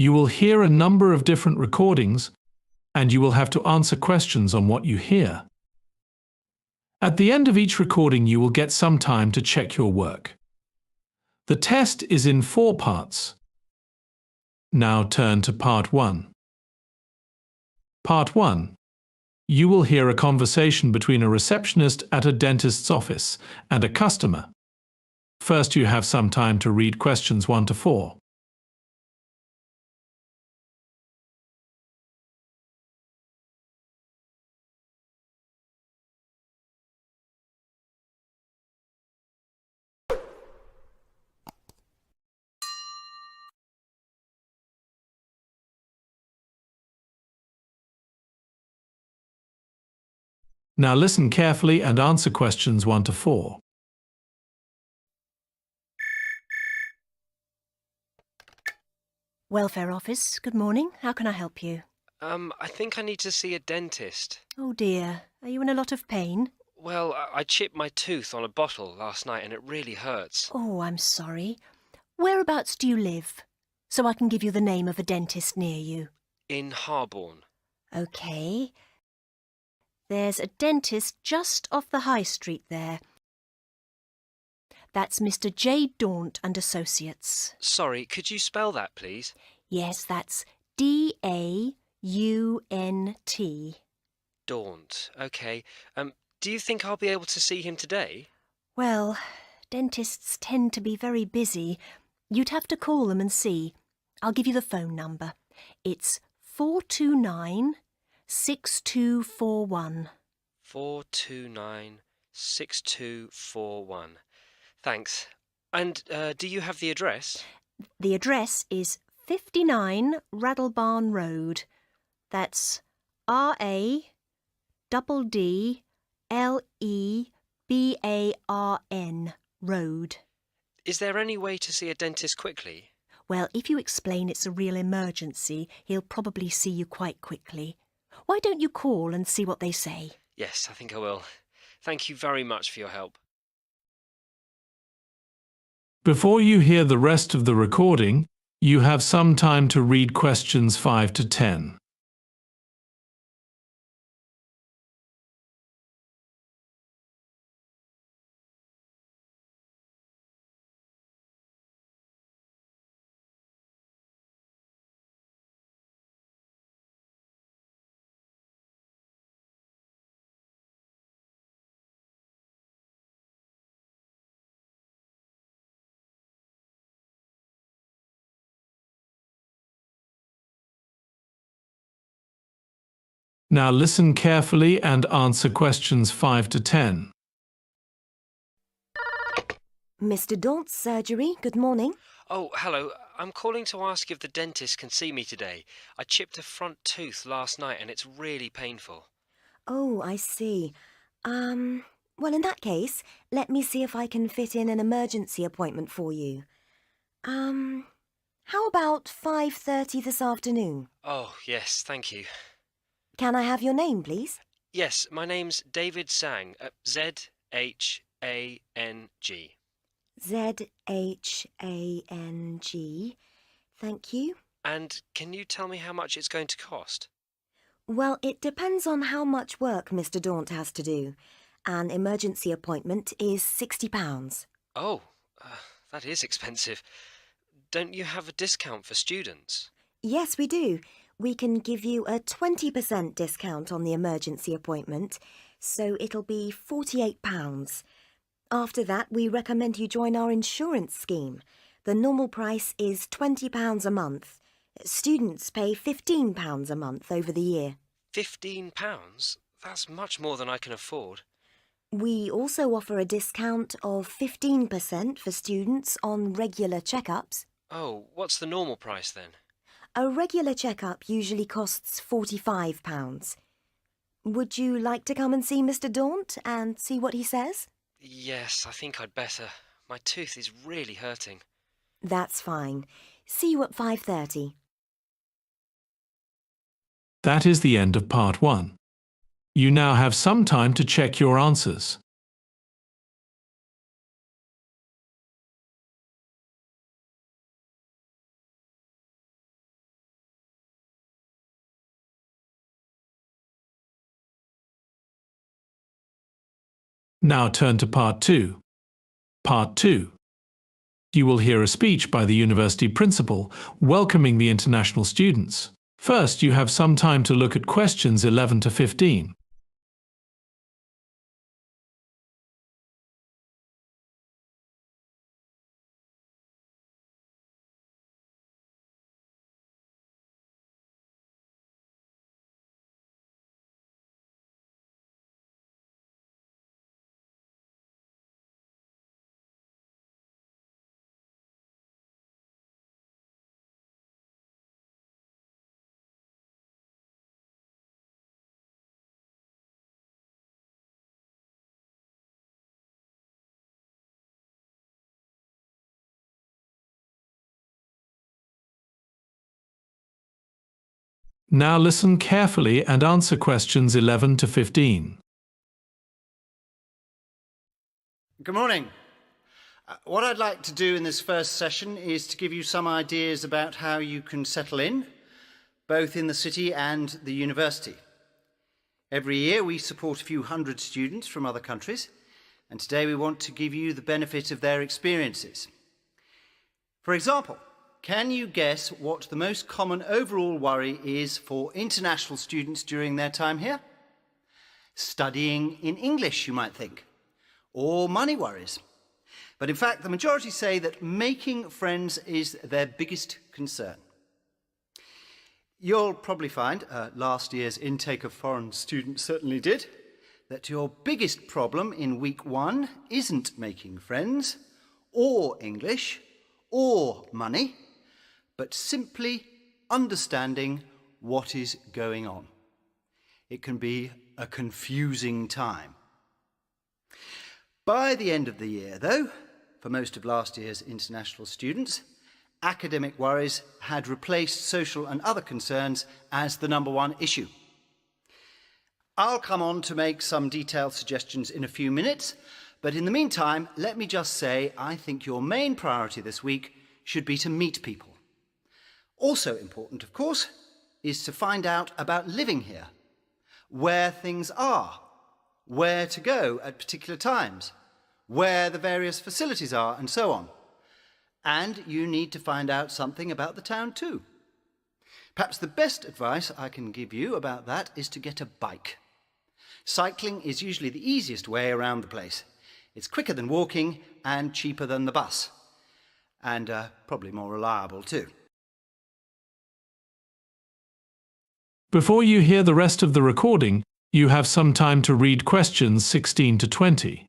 You will hear a number of different recordings, and you will have to answer questions on what you hear. At the end of each recording, you will get some time to check your work. The test is in 4 parts. Now turn to Part 1. Part 1. You will hear a conversation between a receptionist at a dentist's office and a customer. First, you have some time to read questions 1 to 4. Now listen carefully and answer questions 1 to 4. Welfare Office, good morning. How can I help you? I think I need to see a dentist. Oh dear, are you in a lot of pain? Well, I chipped my tooth on a bottle last night and it really hurts. Oh, I'm sorry. Whereabouts do you live? So I can give you the name of a dentist near you. In Harborne. OK. There's a dentist just off the high street there. That's Mr. J. Daunt and Associates. Sorry, could you spell that, please? Yes, that's D-A-U-N-T. Daunt. OK. Do you think I'll be able to see him today? Well, dentists tend to be very busy. You'd have to call them and see. I'll give you the phone number. It's 429-6241. 429-6241. Thanks. And do you have the address? The address is 59 Raddlebarn Road. That's Raddlebarn Road. Is there any way to see a dentist quickly? Well, if you explain it's a real emergency, he'll probably see you quite quickly. Why don't you call and see what they say? Yes, I think I will. Thank you very much for your help. Before you hear the rest of the recording, you have some time to read questions 5 to 10. Now listen carefully and answer questions 5 to 10. Mr. Daunt's surgery, good morning. Oh, hello. I'm calling to ask if the dentist can see me today. I chipped a front tooth last night and it's really painful. Oh, I see. Well, in that case, let me see if I can fit in an emergency appointment for you. How about 5:30 this afternoon? Oh, yes, thank you. Can I have your name, please? Yes, my name's David Sang, Z-H-A-N-G. Z-H-A-N-G. Thank you. And can you tell me how much it's going to cost? Well, it depends on how much work Mr. Daunt has to do. An emergency appointment is £60. Oh, that is expensive. Don't you have a discount for students? Yes, we do. We can give you a 20% discount on the emergency appointment, so it'll be £48. After that, we recommend you join our insurance scheme. The normal price is £20 a month. Students pay £15 a month over the year. £15? That's much more than I can afford. We also offer a discount of 15% for students on regular checkups. Oh, what's the normal price then? A regular checkup usually costs £45. Would you like to come and see Mr. Daunt and see what he says? Yes, I think I'd better. My tooth is really hurting. That's fine. See you at 5:30. That is the end of Part 1. You now have some time to check your answers. Now turn to Part 2. Part 2. You will hear a speech by the university principal welcoming the international students. First, you have some time to look at questions 11 to 15. Now listen carefully and answer questions 11 to 15. Good morning. What I'd like to do in this first session is to give you some ideas about how you can settle in, both in the city and the university. Every year we support a few hundred students from other countries, and today we want to give you the benefit of their experiences. For example, can you guess what the most common overall worry is for international students during their time here? Studying in English, you might think, or money worries. But in fact, the majority say that making friends is their biggest concern. You'll probably find, last year's intake of foreign students certainly did, that your biggest problem in week 1 isn't making friends, or English, or money, but simply understanding what is going on. It can be a confusing time. By the end of the year, though, for most of last year's international students, academic worries had replaced social and other concerns as the number one issue. I'll come on to make some detailed suggestions in a few minutes, but in the meantime, let me just say I think your main priority this week should be to meet people. Also important, of course, is to find out about living here, where things are, where to go at particular times, where the various facilities are, and so on. And you need to find out something about the town too. Perhaps the best advice I can give you about that is to get a bike. Cycling is usually the easiest way around the place. It's quicker than walking and cheaper than the bus, and probably more reliable too. Before you hear the rest of the recording, you have some time to read questions 16 to 20.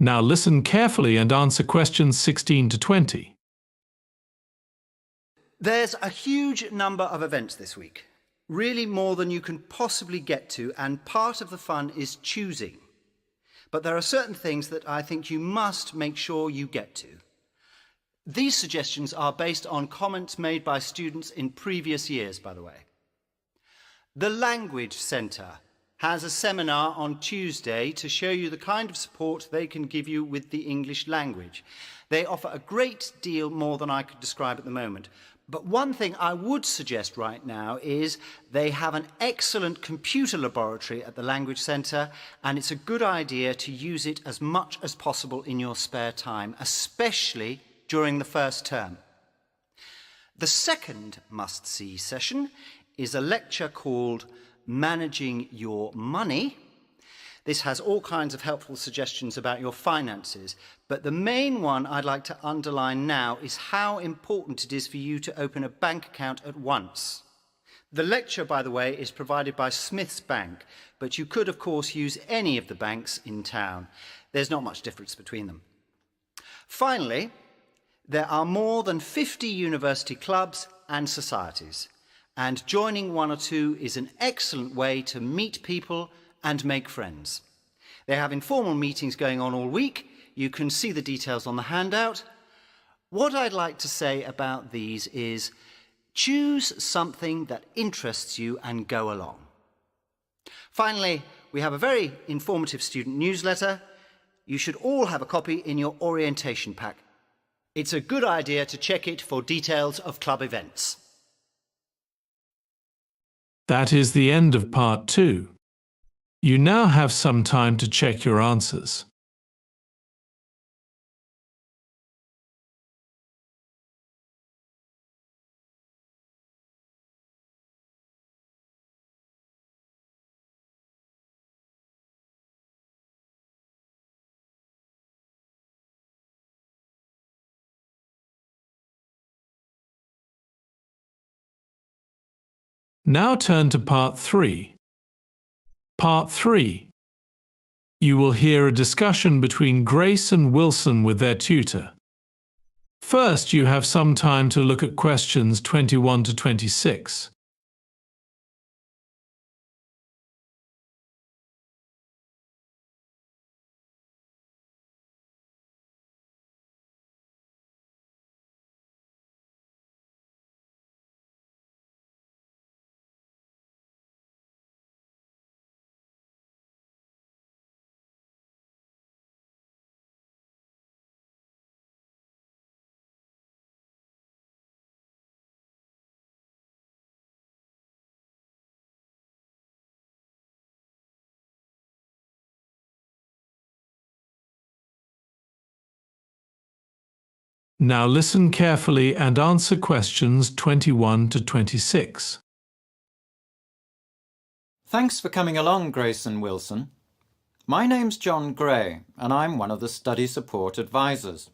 Now listen carefully and answer questions 16 to 20. There's a huge number of events this week, really more than you can possibly get to, and part of the fun is choosing. But there are certain things that I think you must make sure you get to. These suggestions are based on comments made by students in previous years, by the way. The Language Centre has a seminar on Tuesday to show you the kind of support they can give you with the English language. They offer a great deal more than I could describe at the moment. But one thing I would suggest right now is they have an excellent computer laboratory at the Language Centre, and it's a good idea to use it as much as possible in your spare time, especially during the first term. The second must-see session is a lecture called Managing Your Money. This has all kinds of helpful suggestions about your finances, but the main one I'd like to underline now is how important it is for you to open a bank account at once. The lecture, by the way, is provided by Smith's Bank, but you could, of course, use any of the banks in town. There's not much difference between them. Finally, there are more than 50 university clubs and societies, and joining one or two is an excellent way to meet people and make friends. They have informal meetings going on all week. You can see the details on the handout. What I'd like to say about these is choose something that interests you and go along. Finally, we have a very informative student newsletter. You should all have a copy in your orientation pack. It's a good idea to check it for details of club events. That is the end of part 2. You now have some time to check your answers. Now turn to part 3. Part 3. You will hear a discussion between Grace and Wilson with their tutor. First, you have some time to look at questions 21 to 26. Now listen carefully and answer questions 21 to 26. Thanks for coming along, Grace and Wilson. My name's John Gray, and I'm one of the study support advisors.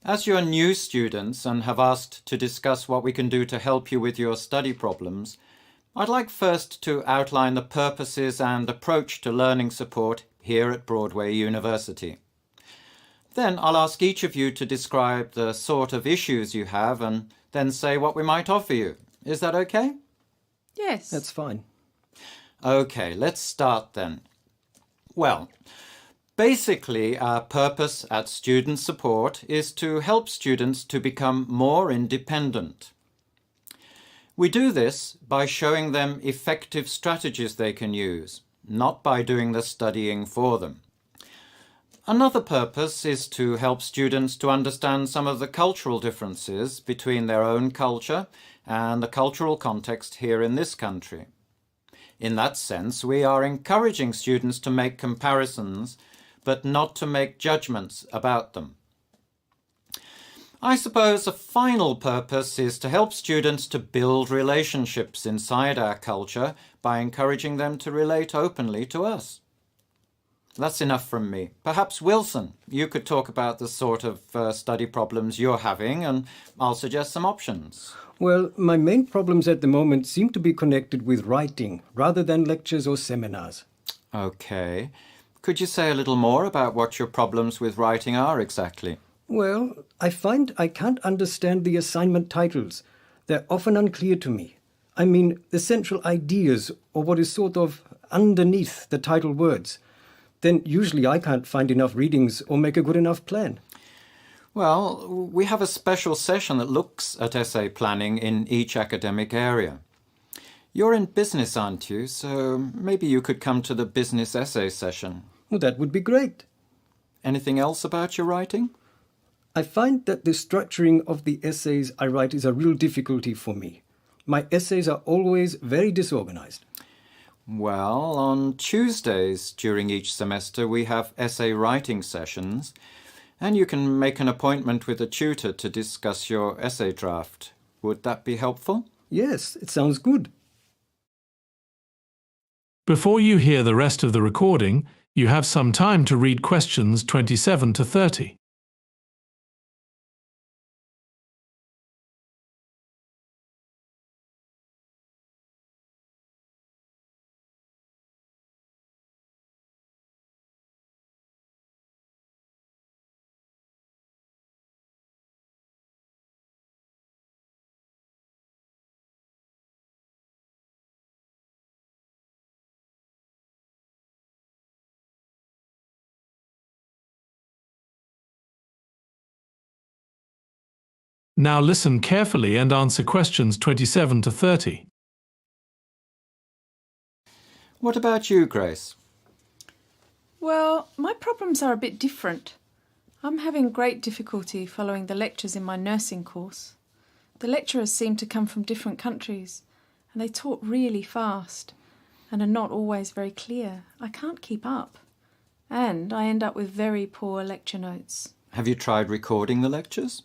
As you're new students and have asked to discuss what we can do to help you with your study problems, I'd like first to outline the purposes and approach to learning support here at Broadway University. Then I'll ask each of you to describe the sort of issues you have and then say what we might offer you. Is that okay? Yes. That's fine. Okay, let's start then. Well, basically our purpose at Student Support is to help students to become more independent. We do this by showing them effective strategies they can use, not by doing the studying for them. Another purpose is to help students to understand some of the cultural differences between their own culture and the cultural context here in this country. In that sense, we are encouraging students to make comparisons, but not to make judgments about them. I suppose a final purpose is to help students to build relationships inside our culture by encouraging them to relate openly to us. That's enough from me. Perhaps Wilson, you could talk about the sort of study problems you're having, and I'll suggest some options. Well, my main problems at the moment seem to be connected with writing rather than lectures or seminars. Okay. Could you say a little more about what your problems with writing are exactly? Well, I find I can't understand the assignment titles. They're often unclear to me. I mean, the central ideas or what is sort of underneath the title words. Then usually I can't find enough readings or make a good enough plan. Well, we have a special session that looks at essay planning in each academic area. You're in business, aren't you? So maybe you could come to the business essay session. Well, that would be great. Anything else about your writing? I find that the structuring of the essays I write is a real difficulty for me. My essays are always very disorganized. Well, on Tuesdays during each semester we have essay writing sessions, and you can make an appointment with a tutor to discuss your essay draft. Would that be helpful? Yes, it sounds good. Before you hear the rest of the recording, you have some time to read questions 27 to 30. Now listen carefully and answer questions 27 to 30. What about you, Grace? Well, my problems are a bit different. I'm having great difficulty following the lectures in my nursing course. The lecturers seem to come from different countries, and they talk really fast and are not always very clear. I can't keep up, and I end up with very poor lecture notes. Have you tried recording the lectures?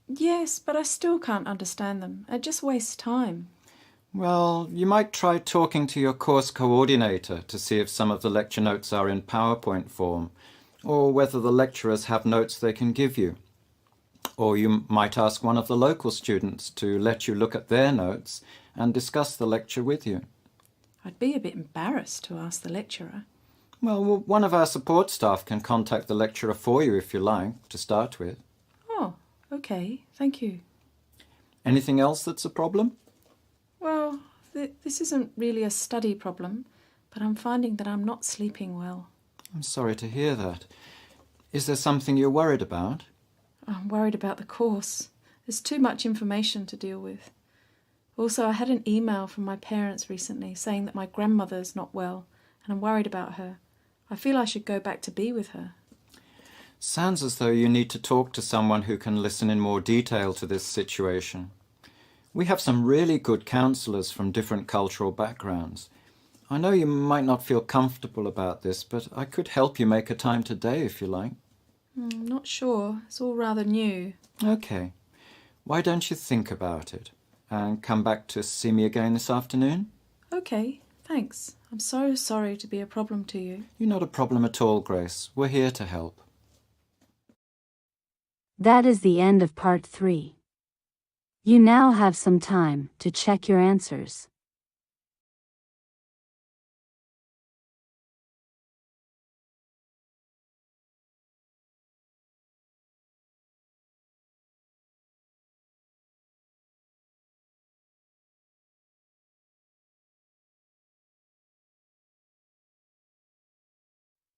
Yes, but I still can't understand them. It just wastes time. Well, you might try talking to your course coordinator to see if some of the lecture notes are in PowerPoint form, or whether the lecturers have notes they can give you. Or you might ask one of the local students to let you look at their notes and discuss the lecture with you. I'd be a bit embarrassed to ask the lecturer. Well, one of our support staff can contact the lecturer for you if you like, to start with. Oh, okay, thank you. Anything else that's a problem? Well, this isn't really a study problem, but I'm finding that I'm not sleeping well. I'm sorry to hear that. Is there something you're worried about? I'm worried about the course. There's too much information to deal with. Also, I had an email from my parents recently saying that my grandmother's not well, and I'm worried about her. I feel I should go back to be with her. Sounds as though you need to talk to someone who can listen in more detail to this situation. We have some really good counsellors from different cultural backgrounds. I know you might not feel comfortable about this, but I could help you make a time today if you like. I'm not sure. It's all rather new. Okay. Why don't you think about it and come back to see me again this afternoon? Okay, thanks. I'm so sorry to be a problem to you. You're not a problem at all, Grace. We're here to help. That is the end of part 3. You now have some time to check your answers.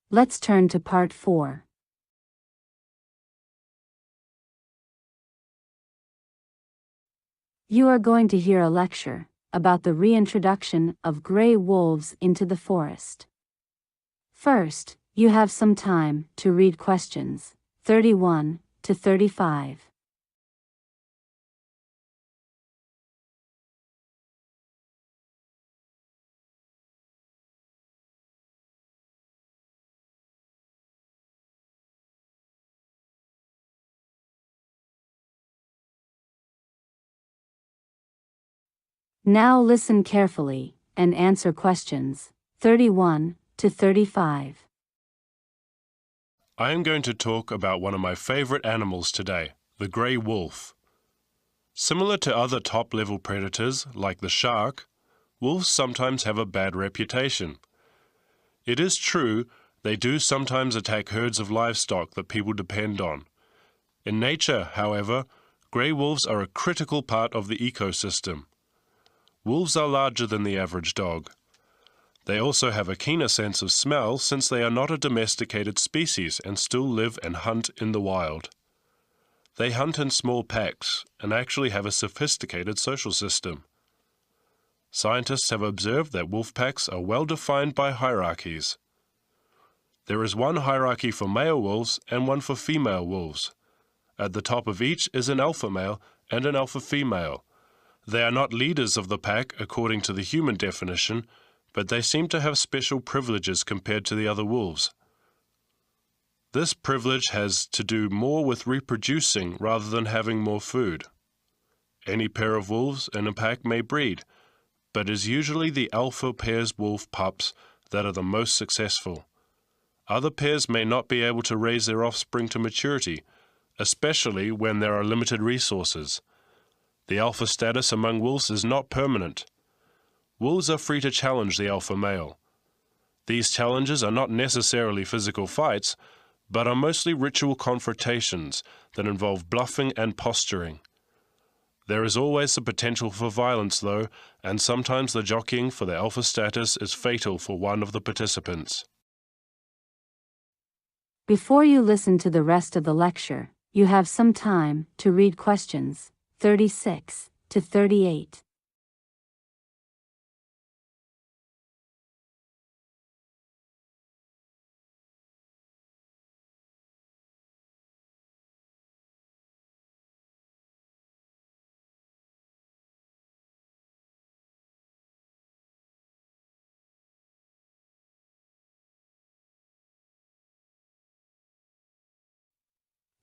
Let's turn to part 4. You are going to hear a lecture about the reintroduction of gray wolves into the forest. First, you have some time to read questions 31 to 35. Now listen carefully and answer questions 31 to 35. I am going to talk about one of my favorite animals today, the grey wolf. Similar to other top-level predators, like the shark, wolves sometimes have a bad reputation. It is true, they do sometimes attack herds of livestock that people depend on. In nature, however, grey wolves are a critical part of the ecosystem. Wolves are larger than the average dog. They also have a keener sense of smell since they are not a domesticated species and still live and hunt in the wild. They hunt in small packs and actually have a sophisticated social system. Scientists have observed that wolf packs are well defined by hierarchies. There is one hierarchy for male wolves and one for female wolves. At the top of each is an alpha male and an alpha female. They are not leaders of the pack according to the human definition, but they seem to have special privileges compared to the other wolves. This privilege has to do more with reproducing rather than having more food. Any pair of wolves in a pack may breed, but it is usually the alpha pair's wolf pups that are the most successful. Other pairs may not be able to raise their offspring to maturity, especially when there are limited resources. The alpha status among wolves is not permanent. Wolves are free to challenge the alpha male. These challenges are not necessarily physical fights, but are mostly ritual confrontations that involve bluffing and posturing. There is always the potential for violence, though, and sometimes the jockeying for the alpha status is fatal for one of the participants. Before you listen to the rest of the lecture, you have some time to read questions 36 to 38.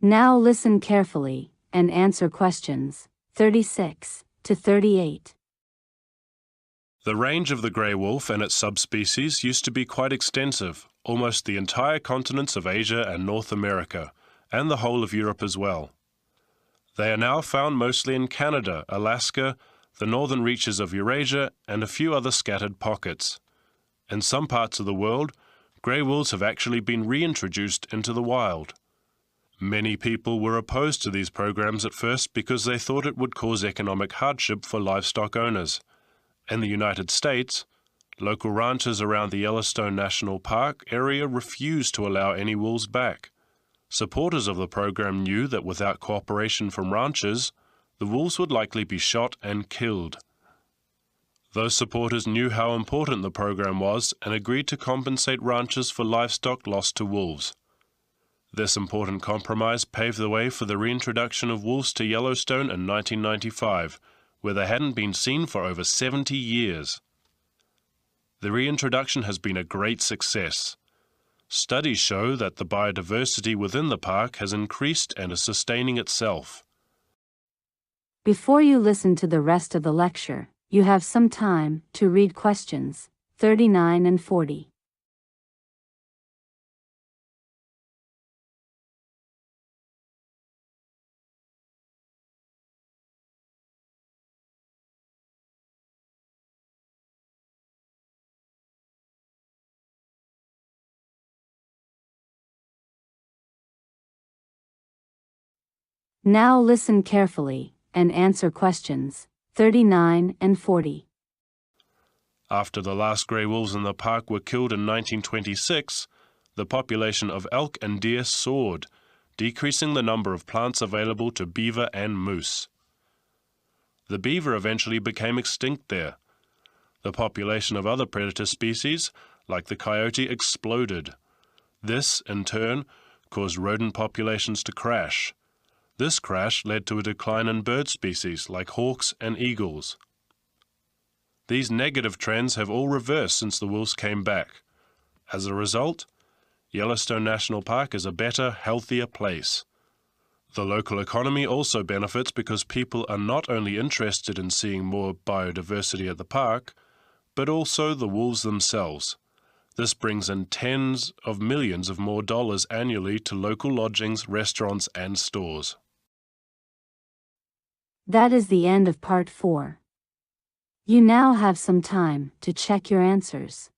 Now listen carefully and answer questions 36 to 38. The range of the grey wolf and its subspecies used to be quite extensive, almost the entire continents of Asia and North America, and the whole of Europe as well. They are now found mostly in Canada, Alaska, the northern reaches of Eurasia, and a few other scattered pockets. In some parts of the world, grey wolves have actually been reintroduced into the wild. Many people were opposed to these programs at first because they thought it would cause economic hardship for livestock owners. In the United States, local ranchers around the Yellowstone National Park area refused to allow any wolves back. Supporters of the program knew that without cooperation from ranchers, the wolves would likely be shot and killed. Those supporters knew how important the program was and agreed to compensate ranchers for livestock lost to wolves. This important compromise paved the way for the reintroduction of wolves to Yellowstone in 1995, where they hadn't been seen for over 70 years. The reintroduction has been a great success. Studies show that the biodiversity within the park has increased and is sustaining itself. Before you listen to the rest of the lecture, you have some time to read questions 39 and 40. Now listen carefully and answer questions 39 and 40. After the last grey wolves in the park were killed in 1926, the population of elk and deer soared, decreasing the number of plants available to beaver and moose. The beaver eventually became extinct there. The population of other predator species, like the coyote, exploded. This, in turn, caused rodent populations to crash. This crash led to a decline in bird species like hawks and eagles. These negative trends have all reversed since the wolves came back. As a result, Yellowstone National Park is a better, healthier place. The local economy also benefits because people are not only interested in seeing more biodiversity at the park, but also the wolves themselves. This brings in tens of millions of more dollars annually to local lodgings, restaurants, and stores. That is the end of part 4. You now have some time to check your answers.